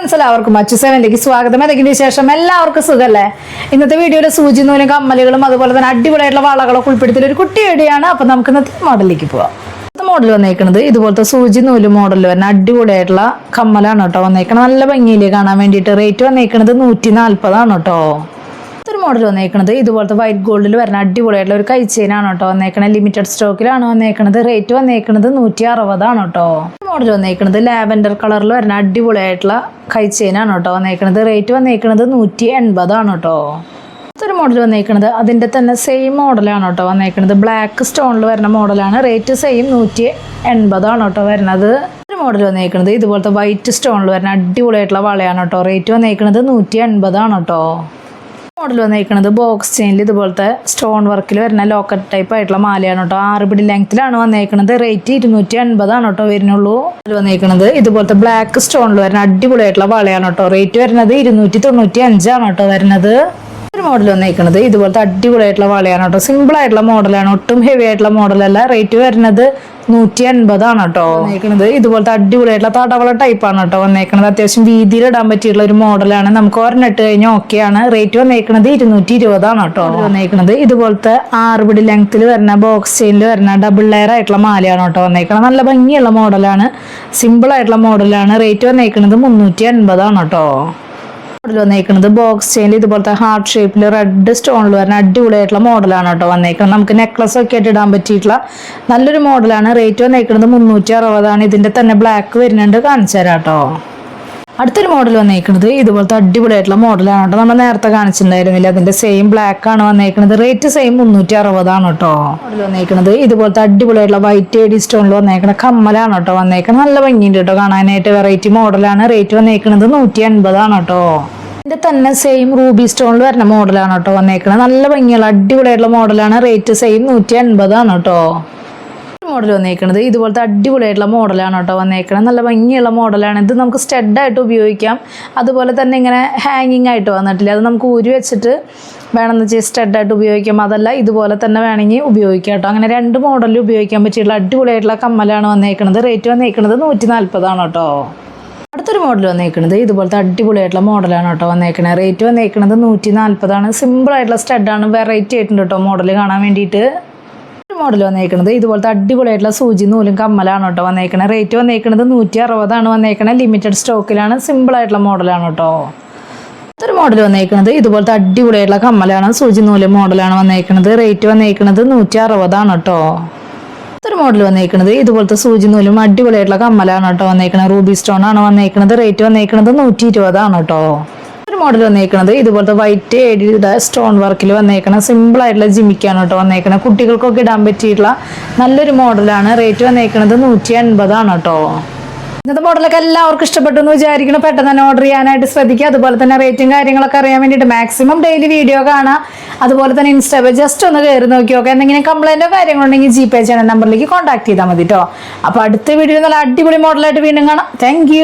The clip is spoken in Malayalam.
ഫ്രണ്ട്സ് എല്ലാവർക്കും അച്ചു സെവനിലേക്ക് സ്വാഗതം. എന്തെങ്കിലും വിശേഷം? എല്ലാവർക്കും സുഖല്ലേ? ഇന്നത്തെ വീഡിയോയിൽ സൂചി നൂലും കമ്മലുകളും അതുപോലെ തന്നെ അടിപൊളിയായിട്ടുള്ള വളകളൊക്കെ ഉൾപ്പെടുത്തിയ ഒരു കുട്ടി വീഡിയോയാണ്. അപ്പൊ നമുക്ക് ഇന്നത്തെ മോഡലിലേക്ക് പോവാം. ഇന്നത്തെ മോഡൽ വന്നേക്കുന്നത് ഇതുപോലത്തെ സൂചി നൂല് മോഡലിൽ വരുന്ന അടിപൊളിയായിട്ടുള്ള കമ്മലാണ് കേട്ടോ വന്നേക്കുന്നത്. നല്ല ഭംഗിയില് കാണാൻ വേണ്ടിയിട്ട്. റേറ്റ് വന്നേക്കുന്നത് 140 കേട്ടോ. ഒരു മോഡൽ വന്നേക്കുന്നത് ഇതുപോലത്തെ വൈറ്റ് ഗോൾഡിൽ വരുന്ന അടിപൊളിയായിട്ടുള്ള ഒരു കൈ ചെയിനാണ് കേട്ടോ വന്നേക്കണത്. ലിമിറ്റഡ് സ്റ്റോക്കിലാണ് വന്നേക്കുന്നത്. റേറ്റ് വന്നേക്കുന്നത് 160 കേട്ടോ. മോഡൽ വന്നേക്കുന്നത് ലാവൻഡർ കളറിൽ വരുന്ന അടിപൊളിയായിട്ടുള്ള കൈ ചെയിനാണ് കേട്ടോ വന്നേക്കുന്നത്. റേറ്റ് വന്നേക്കുന്നത് 180 കേട്ടോ. ഒരു മോഡൽ വന്നേക്കുന്നത് അതിൻ്റെ തന്നെ സെയിം മോഡലാണ് കേട്ടോ വന്നേക്കുന്നത്. ബ്ലാക്ക് സ്റ്റോണിൽ വരുന്ന മോഡലാണ്. റേറ്റ് സെയിം 180 കേട്ടോ വരുന്നത്. ഒരു മോഡൽ വന്നേക്കുന്നത് ഇതുപോലത്തെ വൈറ്റ് സ്റ്റോണിൽ വരുന്ന അടിപൊളിയായിട്ടുള്ള വളയാണ് കേട്ടോ. റേറ്റ് വന്നേക്കുന്നത് 180 കേട്ടോ. മോഡൽ വന്നേക്കുന്നത് ബോക്സ് ചെയിനിൽ ഇതുപോലത്തെ സ്റ്റോൺ വർക്കിൽ വരുന്ന ലോക്കറ്റ് ടൈപ്പ് ആയിട്ടുള്ള മാലയാണ് കേട്ടോ. 6 പിടി ലെങ്ത്തിലാണ് വന്നേക്കുന്നത്. റേറ്റ് 250 കേട്ടോ വരുന്നുള്ളൂ. മോഡൽ വന്നേക്കുന്നത് ഇതുപോലത്തെ ബ്ലാക്ക് സ്റ്റോണിൽ വരുന്ന അടിപൊളിയായിട്ടുള്ള വളയാണ് കേട്ടോ. റേറ്റ് വരുന്നത് 295 കേട്ടോ വരുന്നത്. ഒരു മോഡൽ വന്നേക്കുന്നത് ഇതുപോലത്തെ അടിപൊളിയായിട്ടുള്ള വളയാണ് കേട്ടോ. സിമ്പിൾ ആയിട്ടുള്ള മോഡലാണ്, ഒട്ടും ഹെവി ആയിട്ടുള്ള മോഡലല്ല. റേറ്റ് വരുന്നത് 180 കേട്ടോ വന്നേക്കുന്നത്. ഇതുപോലത്തെ അടിപൊളിയായിട്ടുള്ള തടവള ടൈപ്പാണ് കേട്ടോ വന്നേക്കുന്നത്. അത്യാവശ്യം വീതിയിൽ ഇടാൻ പറ്റിയിട്ടുള്ള ഒരു മോഡലാണ്. നമുക്ക് ഒരെണ്ണിട്ട് കഴിഞ്ഞാൽ ഓക്കെയാണ്. റേറ്റ് വന്നേക്കുന്നത് 220 കേട്ടോ വന്നേക്കുന്നത്. ഇതുപോലത്തെ 6 പിടി ലെങ്ത്തിൽ വരുന്ന ബോക്സ് ചെയിനിൽ വരുന്ന ഡബിൾ ലെയർ ആയിട്ടുള്ള മാലയാണ് കേട്ടോ വന്നേക്കുന്നത്. നല്ല ഭംഗിയുള്ള മോഡലാണ്, സിമ്പിൾ ആയിട്ടുള്ള മോഡലാണ്. റേറ്റ് വന്നേക്കുന്നത് 380 കേട്ടോ. മോഡൽ വന്നേക്കുന്നത് ബോക്സ് ചെയിനിൽ ഇതുപോലത്തെ ഹാർട്ട് ഷേപ്പിൽ റെഡ് സ്റ്റോണിൽ വരുന്ന അടിപൊളിയായിട്ടുള്ള മോഡലാണ് കേട്ടോ വന്നേക്കുന്നത്. നമുക്ക് നെക്ലസ് ഒക്കെ ആയിട്ട് ഇടാൻ പറ്റിയിട്ടുള്ള നല്ലൊരു മോഡലാണ്. റേറ്റ് വന്നേക്കുന്നത് 360. ഇതിന്റെ തന്നെ ബ്ലാക്ക് വരുന്നുണ്ട്, കാണിച്ചു തരാം കേട്ടോ. അടുത്തൊരു മോഡൽ വന്നേക്കുന്നത് ഇതുപോലത്തെ അടിപൊളിയായിട്ടുള്ള മോഡലാണ് കേട്ടോ. നമ്മൾ നേരത്തെ കാണിച്ചിട്ടുണ്ടായിരുന്നില്ല, അതിന്റെ സെയിം ബ്ലാക്ക് ആണ് വന്നേക്കുന്നത്. റേറ്റ് സെയിം 360 കേട്ടോ. മോഡൽ വന്നേക്കുന്നത് ഇതുപോലത്തെ അടിപൊളിയായിട്ടുള്ള വൈറ്റ് എഡി സ്റ്റോണിൽ വന്നേക്കുന്ന കമ്മലാണ് കേട്ടോ വന്നേക്കുന്നത്. നല്ല ഭംഗിയുണ്ട് കേട്ടോ കാണാനായിട്ട്. വെറൈറ്റി മോഡലാണ്. റേറ്റ് വന്നേക്കുന്നത് 180 കേട്ടോ. ഇതിന്റെ തന്നെ സെയിം റൂബി സ്റ്റോണിൽ വരുന്ന മോഡലാണ് കേട്ടോ വന്നേക്കുന്നത്. നല്ല ഭംഗിയുള്ള അടിപൊളിയായിട്ടുള്ള മോഡലാണ്. റേറ്റ് സെയിം 180 കേട്ടോ. മോഡൽ വന്നേക്കുന്നത് ഇതുപോലത്തെ അടിപൊളിയായിട്ടുള്ള മോഡലാണ് കേട്ടോ വന്നേക്കുന്നത്. നല്ല ഭംഗിയുള്ള മോഡലാണ്. ഇത് നമുക്ക് സ്റ്റഡായിട്ട് ഉപയോഗിക്കാം. അതുപോലെ തന്നെ ഇങ്ങനെ ഹാങ്ങിങ് ആയിട്ട് വന്നിട്ടില്ല, അത് നമുക്ക് ഊരി വെച്ചിട്ട് വേണമെന്ന് വെച്ചാൽ സ്റ്റഡായിട്ട് ഉപയോഗിക്കാം. അതല്ല ഇതുപോലെ തന്നെ വേണമെങ്കിൽ ഉപയോഗിക്കാം കേട്ടോ. അങ്ങനെ 2 മോഡലിൽ ഉപയോഗിക്കാൻ പറ്റിയിട്ടുള്ള അടിപൊളിയായിട്ടുള്ള കമ്മലാണ് വന്നേക്കുന്നത്. റേറ്റ് വന്നേക്കുന്നത് 140 കേട്ടോ. അടുത്തൊരു മോഡൽ വന്നേക്കുന്നത് ഇതുപോലത്തെ അടിപൊളിയായിട്ടുള്ള മോഡലാണ് കേട്ടോ വന്നേക്കുന്നത്. റേറ്റ് വന്നേക്കുന്നത് 140. സിമ്പിളായിട്ടുള്ള സ്റ്റഡാണ്. വെറൈറ്റി ആയിട്ടുണ്ട് കേട്ടോ മോഡൽ കാണാൻ വേണ്ടിയിട്ട്. മോഡൽ വന്നേക്കുന്നത് ഇതുപോലത്തെ അടിപൊളിയായിട്ടുള്ള സൂചി നൂലും കമ്മലാണ് കേട്ടോ വന്നേക്കുന്നത്. റേറ്റ് വന്നേക്കുന്നത് 160 വന്നേക്കുന്നത്. ലിമിറ്റഡ് സ്റ്റോക്കിലാണ്. സിമ്പിൾ ആയിട്ടുള്ള മോഡലാണ് കേട്ടോ. ഒരു മോഡൽ വന്നേക്കുന്നത് ഇതുപോലത്തെ അടിപൊളിയായിട്ടുള്ള കമ്മലാണ്, സൂചി നൂല് മോഡലാണ് വന്നേക്കുന്നത്. റേറ്റ് വന്നേക്കുന്നത് 160 കേട്ടോ. ഒരു മോഡൽ വന്നേക്കുന്നത് ഇതുപോലത്തെ സൂചി നൂലും അടിപൊളിയായിട്ടുള്ള കമ്മലാണ് കേട്ടോ വന്നേക്കുന്നത്. റൂബി സ്റ്റോൺ ആണ് വന്നേക്കുന്നത്. റേറ്റ് വന്നേക്കുന്നത് 120 കേട്ടോ. മോഡൽ വന്നേക്കുന്നത് ഇതുപോലത്തെ വൈറ്റ് എഡിയുടെ സ്റ്റോൺ വർക്കിൽ വന്നേക്കണം സിമ്പിൾ ആയിട്ടുള്ള ജിമിക്കാണ് കേട്ടോ വന്നേക്കണം. കുട്ടികൾക്കൊക്കെ ഇടാൻ പറ്റിയിട്ടുള്ള നല്ലൊരു മോഡലാണ്. റേറ്റ് വന്നേക്കുന്നത് 180 കേട്ടോ. ഇന്നത്തെ മോഡലൊക്കെ എല്ലാവർക്കും ഇഷ്ടപ്പെട്ടു എന്ന് വിചാരിക്കണം. പെട്ടെന്ന് തന്നെ ഓർഡർ ചെയ്യാനായിട്ട് ശ്രദ്ധിക്കുക. അതുപോലെ തന്നെ റേറ്റും കാര്യങ്ങളൊക്കെ അറിയാൻ വേണ്ടിയിട്ട് മാക്സിമം ഡെയിലി വീഡിയോ കാണാം. അതുപോലെ തന്നെ ഇൻസ്റ്റാഗ്രാം ജസ്റ്റ് ഒന്ന് കയറി നോക്കി നോക്കാം. എന്തെങ്കിലും കംപ്ലൈന്റോ കാര്യങ്ങളുണ്ടെങ്കിൽ GPay ചാനൽ നമ്പറിലേക്ക് കോൺടാക്ട് ചെയ്താൽ മതി കേട്ടോ. അപ്പോൾ അടുത്ത വീഡിയോ നല്ല അടിപൊളി മോഡലായിട്ട് വീണ്ടും കാണാം. താങ്ക്